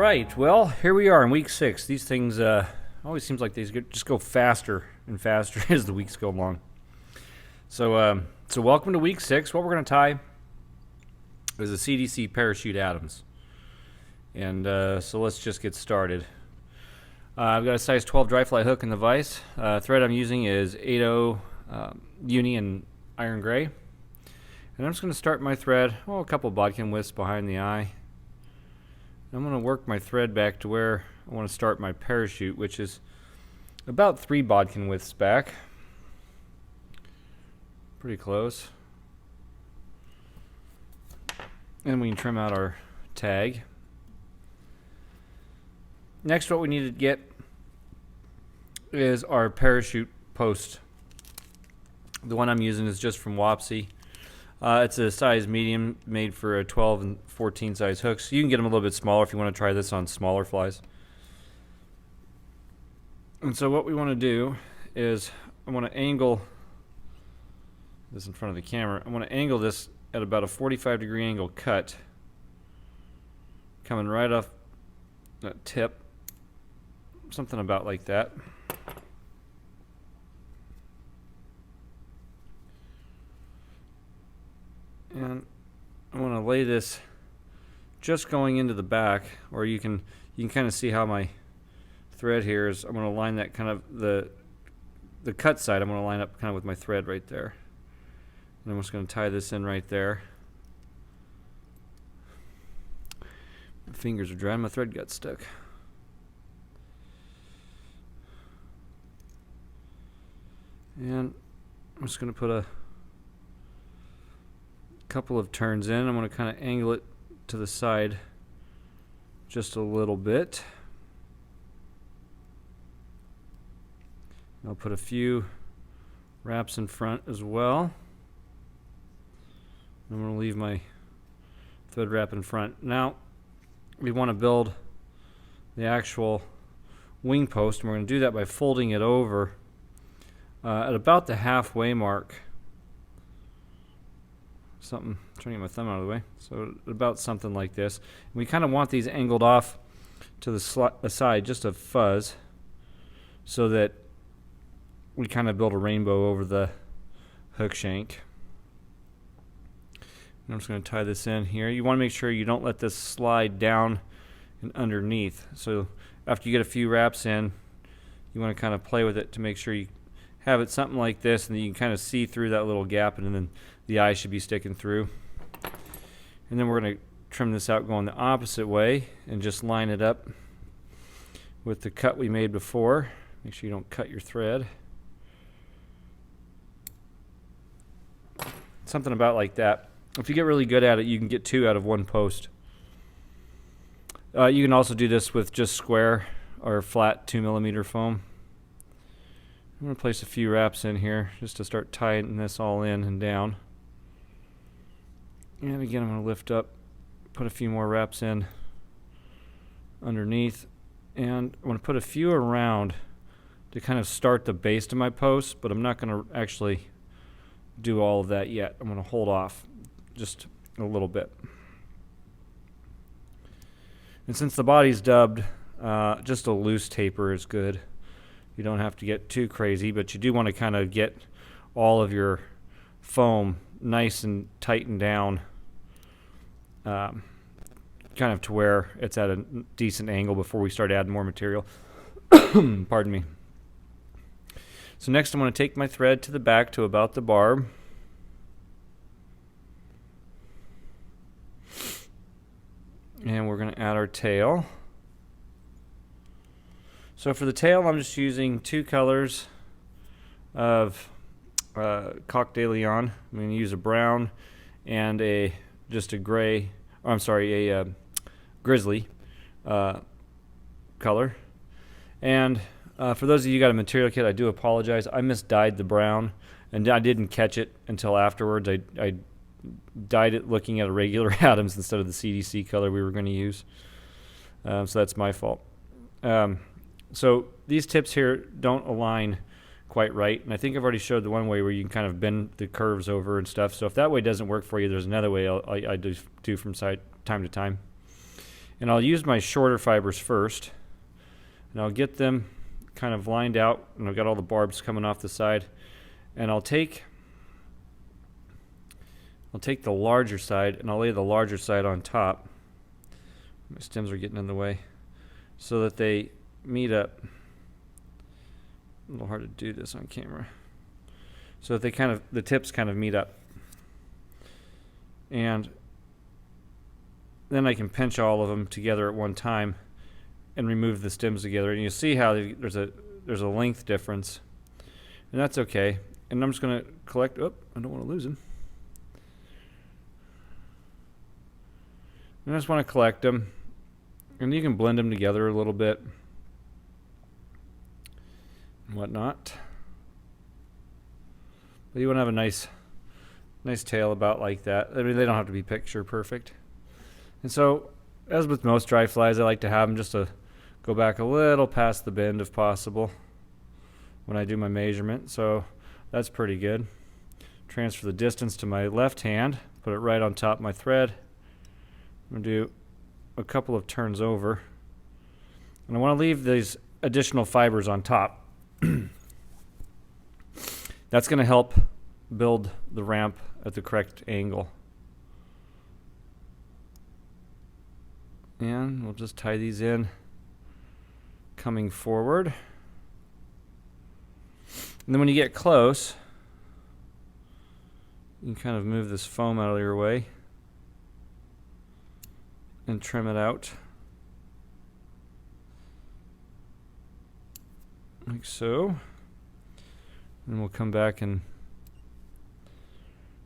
right, well, here we are in week 6. These things always seems like they just go faster and faster as the weeks go along. So welcome to week 6. What we're going to tie is a CDC parachute Adams. And so let's just get started. I've got a size 12 dry fly hook in the vise. Thread I'm using is 8/0 uni and iron gray. And I'm just going to start my thread, a couple bodkin widths behind the eye. I'm going to work my thread back to where I want to start my parachute, which is about 3 bodkin widths back. Pretty close. And we can trim out our tag. Next, what we need to get is our parachute post. The one I'm using is just from Wapsi. It's a size medium, made for a 12 and 14 size hooks. You can get them a little bit smaller if you want to try this on smaller flies. And so what we want to do is I want to angle this in front of the camera. I want to angle this at about a 45-degree angle cut, coming right off that tip, something about like that. And I want to lay this just going into the back, or you can kind of see how my thread here is. I'm going to line that kind of the cut side. I'm going to line up kind of with my thread right there. And I'm just going to tie this in right there. My fingers are dry. My thread got stuck. And I'm just going to put a couple of turns in. I'm going to kind of angle it to the side just a little bit. I'll put a few wraps in front as well. I'm going to leave my thread wrap in front. Now we want to build the actual wing post, and we're going to do that by folding it over at about the halfway mark. I'm trying to get my thumb out of the way. So about something like this. And we kind of want these angled off to the side, just a fuzz, so that we kind of build a rainbow over the hook shank. And I'm just going to tie this in here. You want to make sure you don't let this slide down and underneath. So after you get a few wraps in, you want to kind of play with it to make sure you have it something like this, and then you can kind of see through that little gap, and then the eye should be sticking through. And then we're going to trim this out going the opposite way and just line it up with the cut we made before. Make sure you don't cut your thread. Something about like that. If you get really good at it, you can get 2 out of 1 post. You can also do this with just square or flat 2mm foam. I'm going to place a few wraps in here just to start tying this all in and down. And again, I'm going to lift up, put a few more wraps in underneath, and I'm going to put a few around to kind of start the base of my post, but I'm not going to actually do all of that yet. I'm going to hold off just a little bit. And since the body's dubbed, just a loose taper is good. You don't have to get too crazy, but you do want to kind of get all of your foam nice and tightened down, kind of to where it's at a decent angle before we start adding more material. Pardon me. So next I'm going to take my thread to the back to about the barb. And we're going to add our tail. So for the tail, I'm just using 2 colors of Coq de Leon. I'm going to use a brown and a gray, or I'm sorry, a grizzly color. And for those of you who got a material kit, I do apologize. I misdyed the brown, and I didn't catch it until afterwards. I dyed it looking at a regular Adams instead of the CDC color we were going to use. So that's my fault. So these tips here don't align quite right, and I think I've already showed the one way where you can kind of bend the curves over and stuff. So if that way doesn't work for you, there's another way I do from time to time. And I'll use my shorter fibers first, and I'll get them kind of lined out, and I've got all the barbs coming off the side, and I'll take the larger side and I'll lay the larger side on top. My stems are getting in the way, so that they meet up. A little hard to do this on camera. So that the tips kind of meet up. And then I can pinch all of them together at one time and remove the stems together. And you see how there's a length difference. And that's okay. And I'm just going to collect, I don't want to lose them. I just want to collect them. And you can blend them together a little bit and whatnot. But you want to have a nice tail about like that. I mean, they don't have to be picture perfect. And so, as with most dry flies, I like to have them just to go back a little past the bend if possible when I do my measurement. So that's pretty good. Transfer the distance to my left hand, put it right on top of my thread. I'm going to do a couple of turns over. And I want to leave these additional fibers on top. That's going to help build the ramp at the correct angle. And we'll just tie these in coming forward. And then when you get close, you can kind of move this foam out of your way and trim it out. Like so. And we'll come back and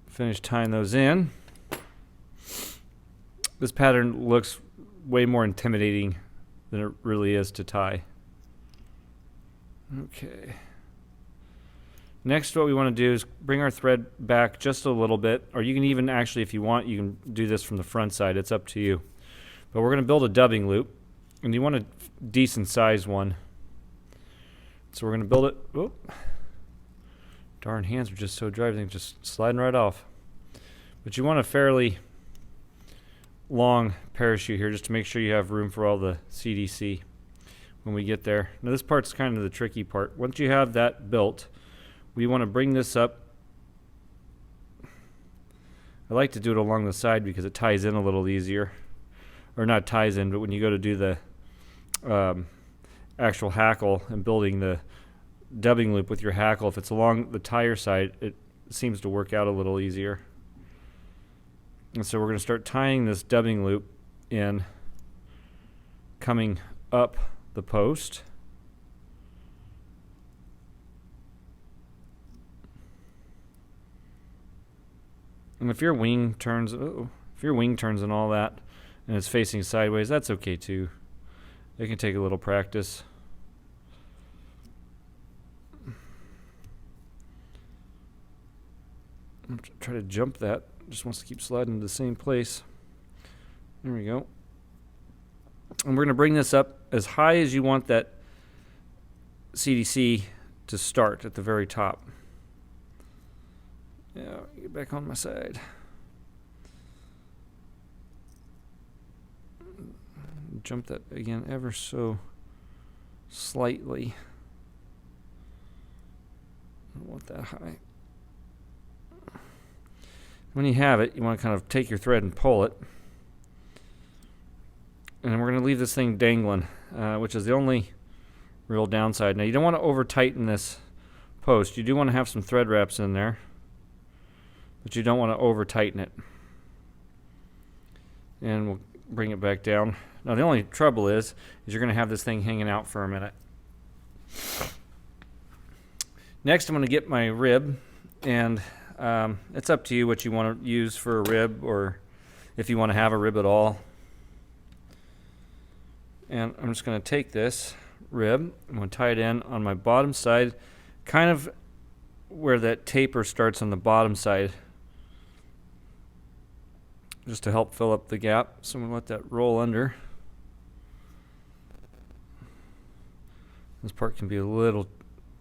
finish tying those in. This pattern looks way more intimidating than it really is to tie. Okay. Next, what we want to do is bring our thread back just a little bit, or you can even actually, if you want, you can do this from the front side. It's up to you. But we're going to build a dubbing loop, and you want a decent size one. So we're going to build it. Oh, darn, hands are just so dry, everything's just sliding right off. But you want a fairly long parachute here just to make sure you have room for all the CDC when we get there. Now this part's kind of the tricky part. Once you have that built, we want to bring this up. I like to do it along the side because it ties in a little easier. Or not ties in, but when you go to do the actual hackle and building the dubbing loop with your hackle, if it's along the tire side, it seems to work out a little easier. And so we're going to start tying this dubbing loop in, coming up the post. And if your wing turns, and all that, and it's facing sideways, that's okay too. It can take a little practice. I'm try to jump that. Just wants to keep sliding to the same place. There we go. And we're going to bring this up as high as you want that CDC to start at the very top. Yeah, get back on my side. Jump that again ever so slightly. I don't want that high. When you have it, you want to kind of take your thread and pull it. And we're going to leave this thing dangling, which is the only real downside. Now, you don't want to over-tighten this post. You do want to have some thread wraps in there, but you don't want to over-tighten it. And we'll bring it back down. Now, the only trouble is you're going to have this thing hanging out for a minute. Next, I'm going to get my rib, and it's up to you what you want to use for a rib, or if you want to have a rib at all. And I'm just going to take this rib, I'm going to tie it in on my bottom side, kind of where that taper starts on the bottom side, just to help fill up the gap. So I'm going to let that roll under. This part can be a little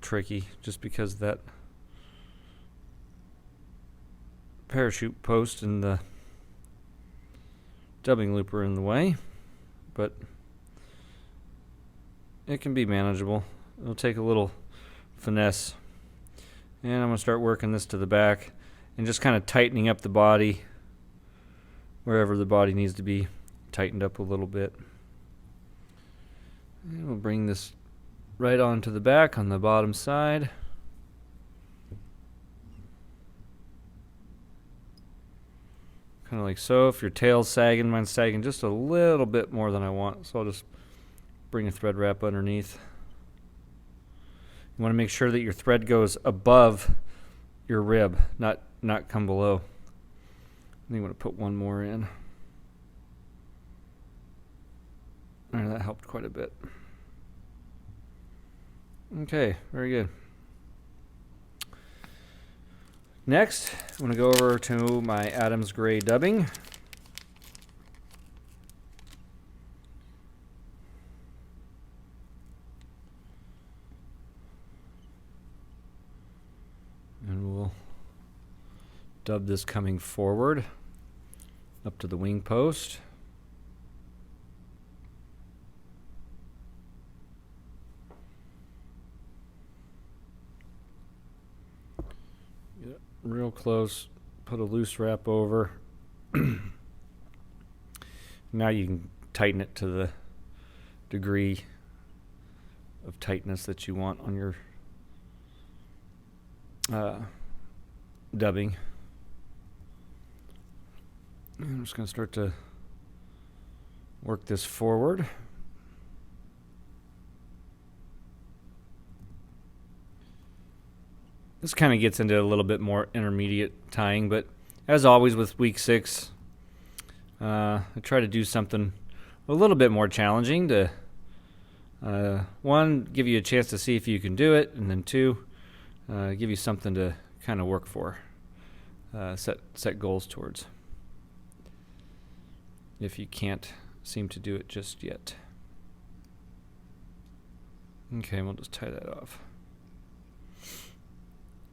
tricky just because that parachute post and the dubbing loop are in the way. but it can be manageable. It'll take a little finesse. And I'm going to start working this to the back and just kind of tightening up the body wherever the body needs to be tightened up a little bit. And we'll bring this right onto the back on the bottom side. Kind of like so. If your tail's sagging, mine's sagging just a little bit more than I want, so I'll just bring a thread wrap underneath. You want to make sure that your thread goes above your rib, not come below. And you want to put one more in. Alright, that helped quite a bit. Okay, very good. Next, I'm going to go over to my Adams Gray dubbing. And we'll dub this coming forward up to the wing post. Real close, put a loose wrap over. Now you can tighten it to the degree of tightness that you want on your dubbing. And I'm just going to start to work this forward. This kind of gets into a little bit more intermediate tying, but as always with week 6, I try to do something a little bit more challenging to, 1, give you a chance to see if you can do it, and then 2, give you something to kind of work for, set goals towards, if you can't seem to do it just yet. Okay, we'll just tie that off.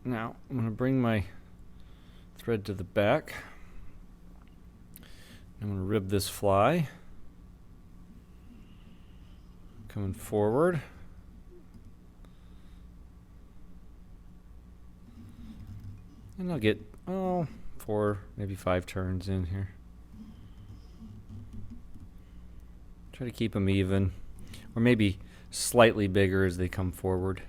Now, I'm going to bring my thread to the back. I'm going to rib this fly. Coming forward. And I'll get, 4, maybe 5 turns in here. Try to keep them even, or maybe slightly bigger as they come forward.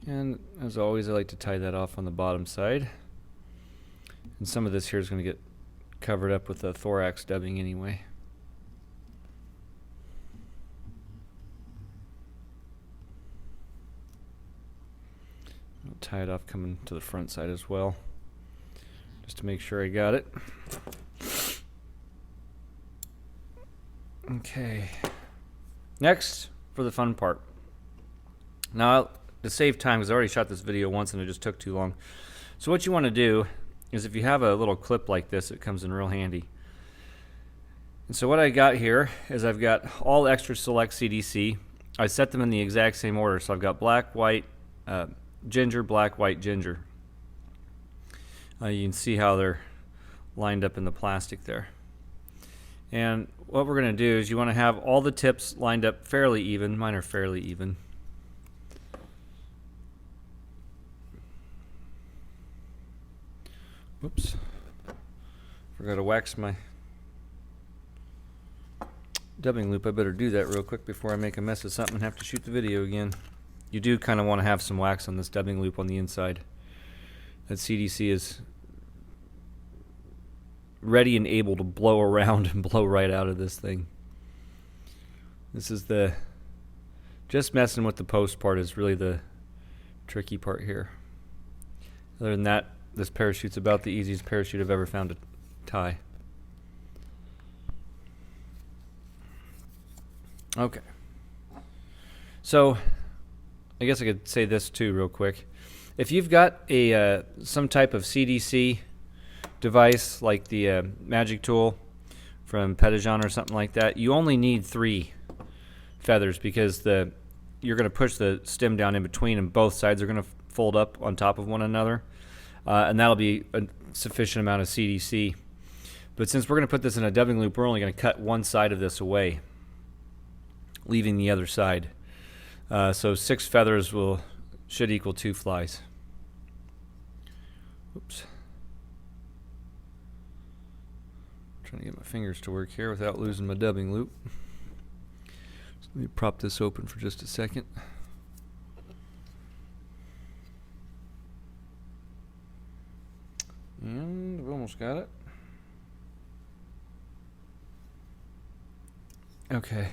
And as always, I like to tie that off on the bottom side. And some of this here is going to get covered up with the thorax dubbing anyway. I'll tie it off coming to the front side as well, just to make sure I got it. Okay. Next, for the fun part. Now, to save time, because I already shot this video once and it just took too long. So what you want to do is, if you have a little clip like this, it comes in real handy. And so what I got here is I've got all extra select CDC. I set them in the exact same order. So I've got black, white, ginger, black, white, ginger. You can see how they're lined up in the plastic there. And what we're going to do is you want to have all the tips lined up fairly even. Mine are fairly even. Whoops. Forgot to wax my dubbing loop. I better do that real quick before I make a mess of something and have to shoot the video again. You do kind of want to have some wax on this dubbing loop on the inside. That CDC is ready and able to blow around and blow right out of this thing. This is the, just messing with the post part is really the tricky part here. Other than that, this parachute's about the easiest parachute I've ever found to tie. Okay. So, I guess I could say this too real quick. If you've got a some type of CDC device like the Magic Tool from Petajon or something like that, you only need 3 feathers because you're going to push the stem down in between and both sides are going to fold up on top of one another. and that'll be a sufficient amount of CDC. But since we're going to put this in a dubbing loop, we're only going to cut one side of this away, leaving the other side. So 6 feathers should equal 2 flies. Oops. Trying to get my fingers to work here without losing my dubbing loop. So let me prop this open for just a second. And we've almost got it. Okay.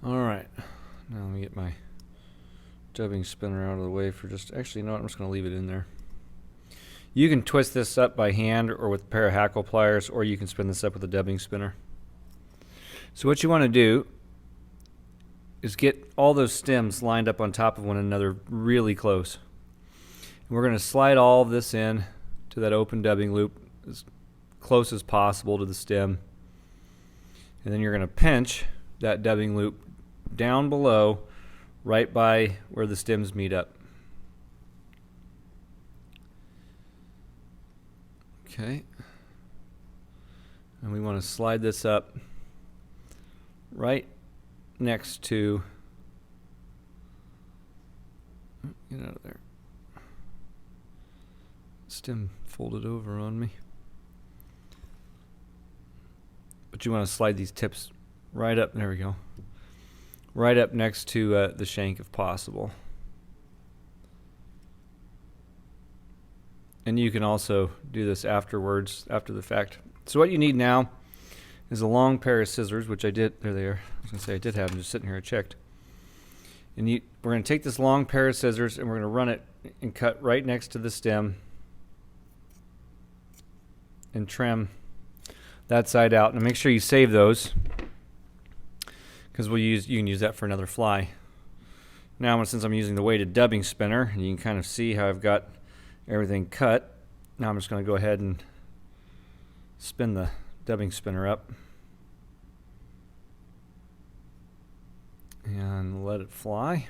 All right. Now let me get my dubbing spinner out of the way for just... Actually, you know what? I'm just going to leave it in there. You can twist this up by hand or with a pair of hackle pliers, or you can spin this up with a dubbing spinner. So what you want to do is get all those stems lined up on top of one another really close. And we're going to slide all of this in to that open dubbing loop as close as possible to the stem. And then you're going to pinch that dubbing loop down below, right by where the stems meet up. Okay. And we want to slide this up right next to... Get out of there. Stem folded over on me. But you want to slide these tips right up. There we go. Right up next to the shank if possible. And you can also do this afterwards, after the fact. So what you need now is a long pair of scissors, which I did. There they are. I was going to say I did have them just sitting here. I checked. And we're going to take this long pair of scissors and we're going to run it and cut right next to the stem and trim that side out. And make sure you save those, because you can use that for another fly. Now, since I'm using the weighted dubbing spinner, and you can kind of see how I've got everything cut, now I'm just going to go ahead and spin the dubbing spinner up and let it fly.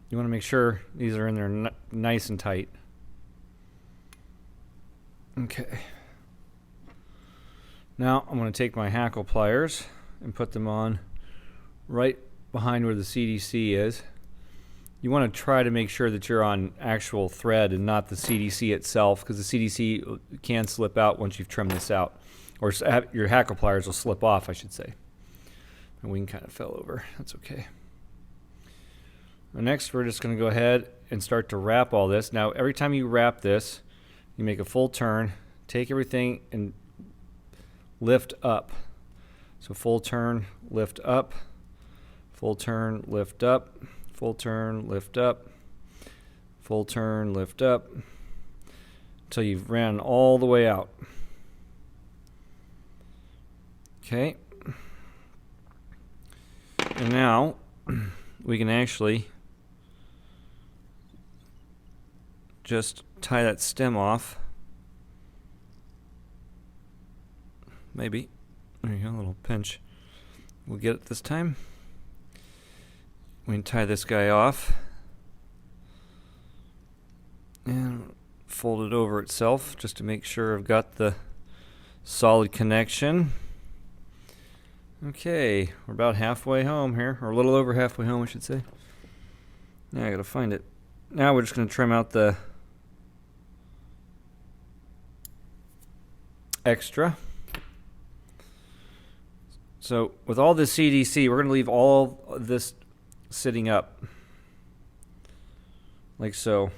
You want to make sure these are in there nice and tight. Okay. Now I'm going to take my hackle pliers and put them on right behind where the CDC is. You want to try to make sure that you're on actual thread and not the CDC itself, because the CDC can slip out once you've trimmed this out. Or your hackle pliers will slip off, I should say. My wing kind of fell over. That's okay. Now next, we're just going to go ahead and start to wrap all this. Now, every time you wrap this, you make a full turn, take everything and lift up. So full turn, lift up, full turn, lift up, full turn, lift up, full turn, lift up, until you've ran all the way out. Okay. And now we can actually just tie that stem off. Maybe. There you go, a little pinch. We'll get it this time. We can tie this guy off and fold it over itself just to make sure I've got the solid connection. Okay, we're about halfway home here, or a little over halfway home, I should say. Now I gotta find it. Now we're just gonna trim out the extra. So with all this CDC, we're gonna leave all of this sitting up like so.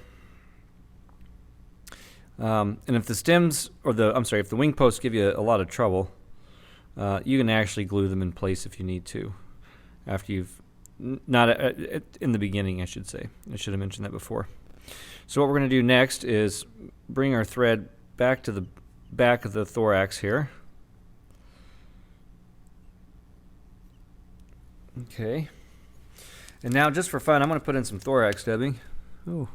And if the stems, or if the wing posts give you a lot of trouble, you can actually glue them in place if you need to, after you've, not in the beginning, I should say. I should have mentioned that before. So what we're going to do next is bring our thread back to the back of the thorax here. Okay. And now, just for fun, I'm going to put in some thorax dubbing. Oh,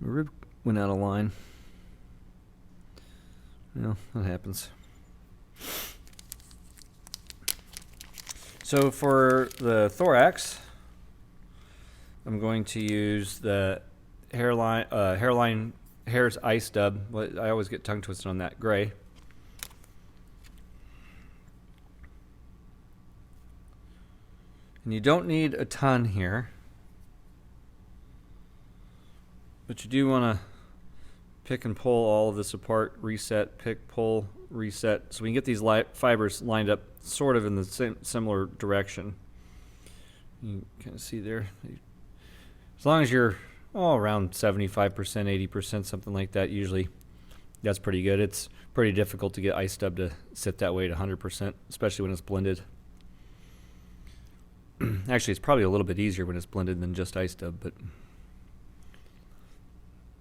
my rib went out of line. Well, that happens. So for the thorax, I'm going to use the Hair's ice dub. I always get tongue twisted on that gray. And you don't need a ton here, but you do want to pick and pull all of this apart, reset, pick, pull, reset, so we can get these fibers lined up sort of in the similar direction. You kind of see there. As long as you're around 75%, 80%, something like that, usually that's pretty good. It's pretty difficult to get ice dub to sit that way at 100%, especially when it's blended. Actually, it's probably a little bit easier when it's blended than just ice dub, but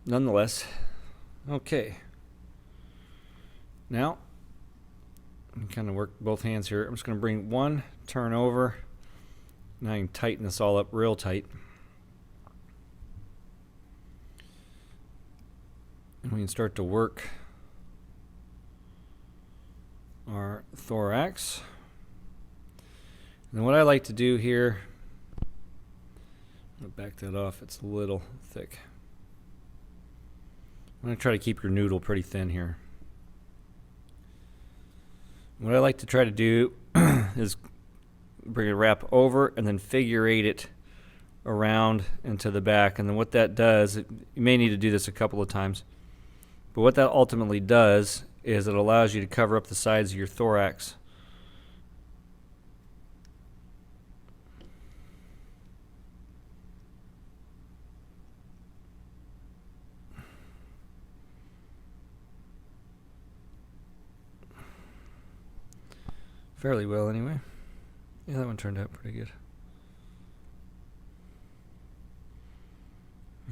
nonetheless. Okay. Now, I'm kind of work both hands here. I'm just going to bring one turn over. Now I can tighten this all up real tight. And we can start to work our thorax. And what I like to do here, I'm going to back that off, it's a little thick. I'm going to try to keep your noodle pretty thin here. What I like to try to do is bring a wrap over and then figure eight it around into the back. And then what that does, you may need to do this a couple of times, but what that ultimately does is it allows you to cover up the sides of your thorax. Fairly well anyway. Yeah, that one turned out pretty good.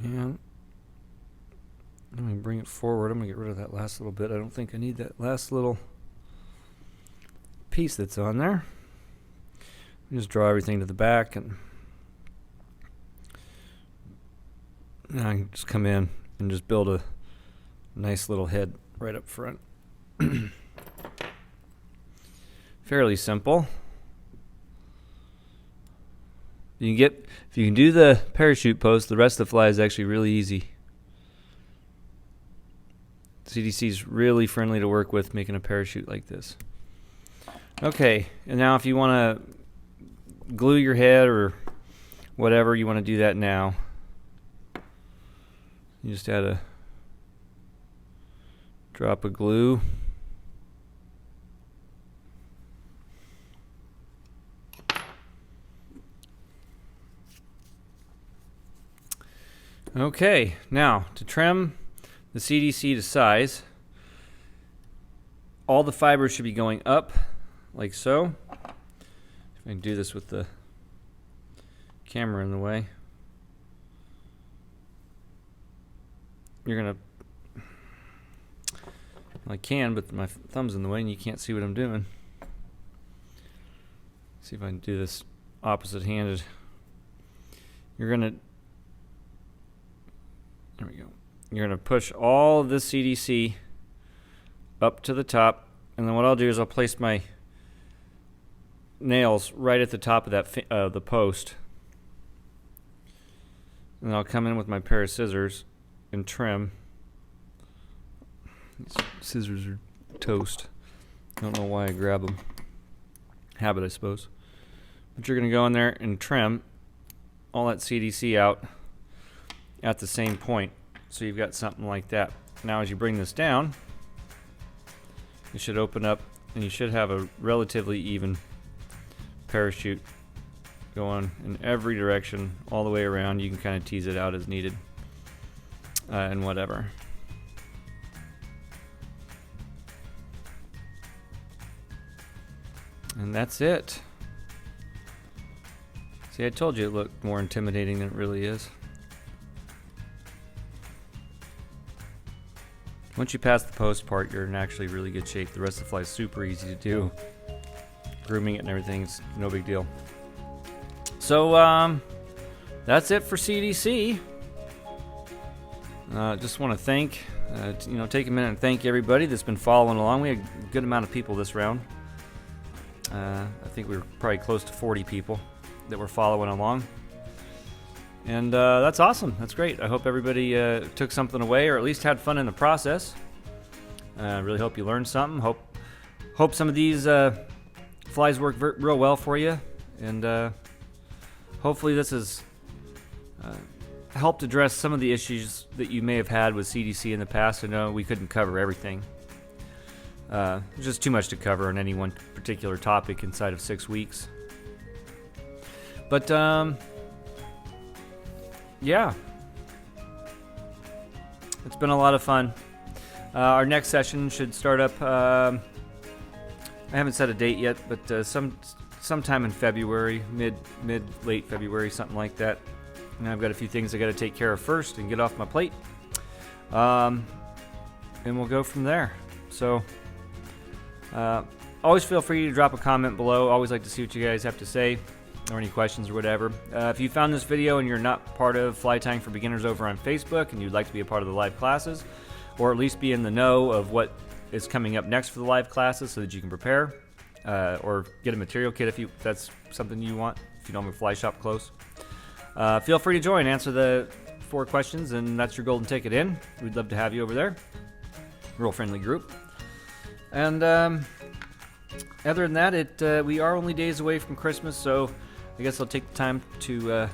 And let me bring it forward. I'm going to get rid of that last little bit. I don't think I need that last little piece that's on there. Just draw everything to the back, and now I can just come in and just build a nice little head right up front. Fairly simple. If you can do the parachute pose, the rest of the fly is actually really easy. CDC is really friendly to work with making a parachute like this. Okay, and now if you want to glue your head or whatever, you want to do that now. You just add a drop of glue. Okay, now to trim the CDC to size, all the fibers should be going up like so. If I can do this with the camera in the way. You're going to, I can, but my thumb's in the way and you can't see what I'm doing. See if I can do this opposite-handed. You're going to, there we go. You're going to push all of this CDC up to the top, and then what I'll do is I'll place my nails right at the top of that the post. And I'll come in with my pair of scissors and trim. These scissors are toast. I don't know why I grab them. Habit, I suppose. But you're going to go in there and trim all that CDC out at the same point. So you've got something like that. Now as you bring this down, you should open up and you should have a relatively even parachute going in every direction all the way around. You can kind of tease it out as needed and whatever. And that's it. See, I told you it looked more intimidating than it really is. Once you pass the post part, you're in actually really good shape. The rest of the fly is super easy to do. Grooming it and everything's no big deal. So that's it for CDC. Just want to thank, take a minute and thank everybody that's been following along. We had a good amount of people this round. I think we were probably close to 40 people that were following along. And that's awesome. That's great. I hope everybody took something away, or at least had fun in the process. I really hope you learned something. Hope some of these flies work real well for you. And hopefully this has helped address some of the issues that you may have had with CDC in the past. I know we couldn't cover everything. There's just too much to cover on any one particular topic inside of 6 weeks. But yeah, it's been a lot of fun. Our next session should start up. I haven't set a date yet, but sometime in February, late February, something like that. And I've got a few things I got to take care of first and get off my plate. And we'll go from there. So always feel free to drop a comment below. Always like to see what you guys have to say, or any questions or whatever. If you found this video and you're not part of Fly Tying for Beginners over on Facebook, and you'd like to be a part of the live classes, or at least be in the know of what is coming up next for the live classes so that you can prepare, or get a material kit if that's something you want, if you don't have a fly shop close. Feel free to join, answer the 4 questions, and that's your golden ticket in. We'd love to have you over there. Real friendly group. And other than that, we are only days away from Christmas, so I guess I'll take the time to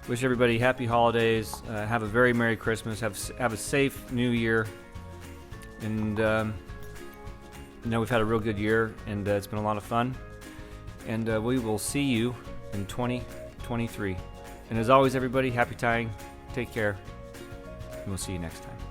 wish everybody happy holidays, have a very Merry Christmas, have a safe New Year, and we've had a real good year, and it's been a lot of fun, and we will see you in 2023. And as always, everybody, happy tying, take care, and we'll see you next time.